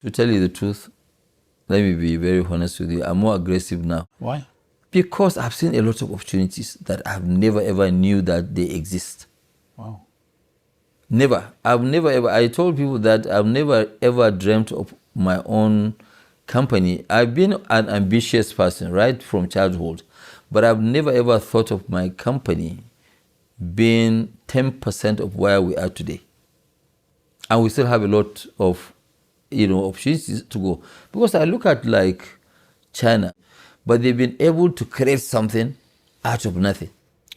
To tell you the truth, let me be very honest with you, I'm more aggressive now. Why? Because I've seen a lot of opportunities that I've never ever knew that they exist. Wow. Never. I've never ever, I told people that I've never ever dreamt of my own company. I've been an ambitious person right from childhood, but I've never ever thought of my company being 10% of where we are today. And we still have a lot of, opportunities to go. Because I look at like China, but they've been able to create something out of nothing.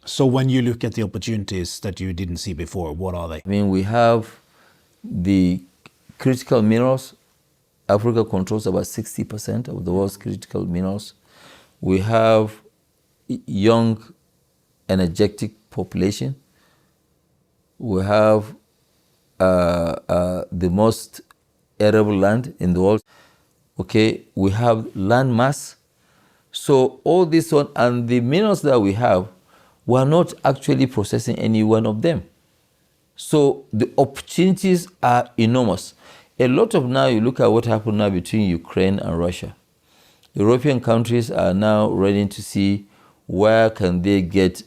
So when you look at the opportunities that you didn't see before, what are they? I mean, we have the critical minerals. Africa controls about 60% of the world's critical minerals. We have young, energetic population. We have the most arable land in the world. Okay, we have land mass. So all this one, and the minerals that we have, we're not actually processing any one of them. So the opportunities are enormous. A lot of now, you look at what happened now between Ukraine and Russia. European countries are now ready to see where can they get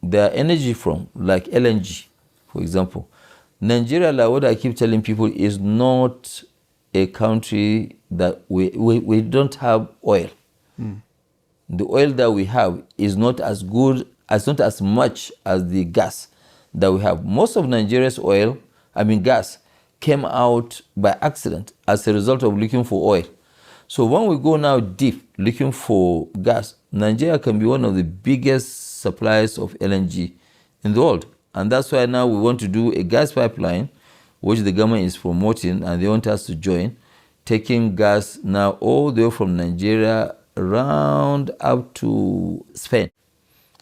their energy from, like LNG, for example. Nigeria, like what I keep telling people, is not a country that we don't have oil. The oil that we have is not as good, not as much as the gas that we have. Most of Nigeria's gas, came out by accident as a result of looking for oil. So when we go now deep looking for gas, Nigeria can be one of the biggest suppliers of LNG in the world. And that's why now we want to do a gas pipeline, which the government is promoting, and they want us to join, taking gas now all the way from Nigeria round up to Spain.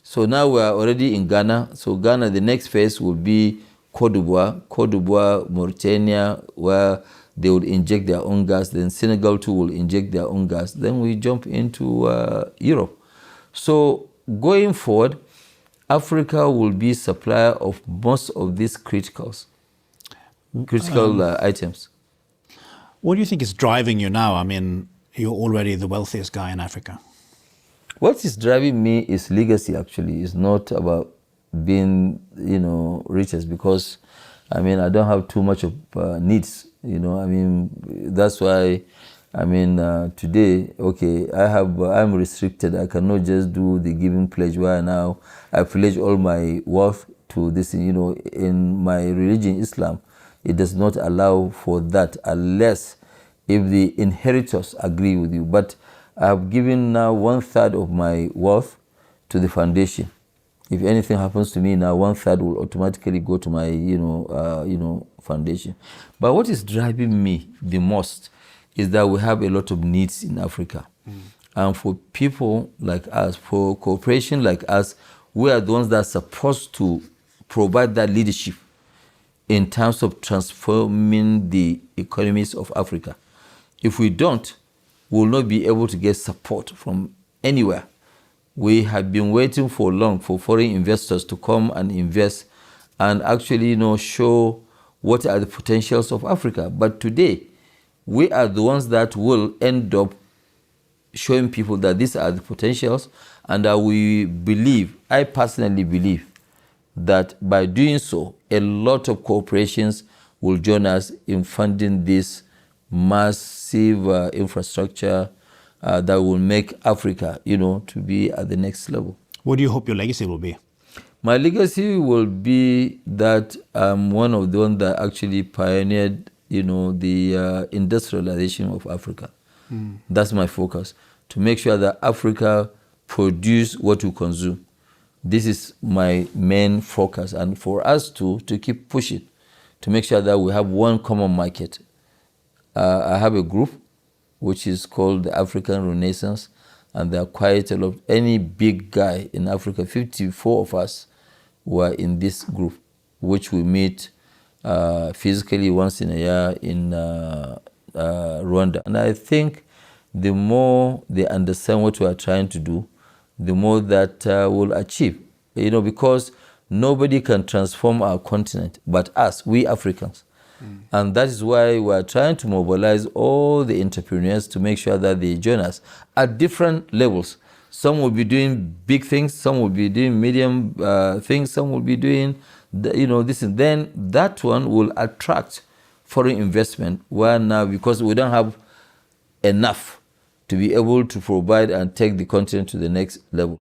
So now we are already in Ghana. So Ghana, the next phase will be Côte d'Ivoire, Mauritania, where they would inject their own gas. Then Senegal too will inject their own gas. Then we jump into Europe. So going forward, Africa will be supplier of most of these critical items. What do you think is driving you now? I mean, you're already the wealthiest guy in Africa. What is driving me is legacy, actually. It's not about being, richest, because, I don't have too much of needs, that's why, today, okay, I'm restricted. I cannot just do the giving pledge where now I pledge all my wealth to this, in my religion, Islam, it does not allow for that unless if the inheritors agree with you. But I have given now 1/3 of my wealth to the foundation. If anything happens to me now, 1/3 will automatically go to my, foundation. But what is driving me the most is that we have a lot of needs in Africa. And for people like us, for corporations like us, we are the ones that are supposed to provide that leadership in terms of transforming the economies of Africa. If we don't, we will not be able to get support from anywhere. We have been waiting for long for foreign investors to come and invest and actually, show what are the potentials of Africa. But today, we are the ones that will end up showing people that these are the potentials, and that I personally believe, that by doing so, a lot of corporations will join us in funding this massive infrastructure that will make Africa, to be at the next level. What do you hope your legacy will be? My legacy will be that I'm one of the ones that actually pioneered, the industrialization of Africa. That's my focus, to make sure that Africa produce what we consume. This is my main focus, and for us to keep pushing, to make sure that we have one common market. I have a group which is called the African Renaissance, and there are quite a lot. Any big guy in Africa, 54 of us were in this group, which we meet physically once in a year in Rwanda. And I think the more they understand what we are trying to do, the more that we'll achieve. Because nobody can transform our continent but us, we Africans. And that is why we are trying to mobilize all the entrepreneurs to make sure that they join us at different levels. Some will be doing big things, some will be doing medium things, some will be doing, this. And then that one will attract foreign investment. Where now, because we don't have enough to be able to provide and take the continent to the next level.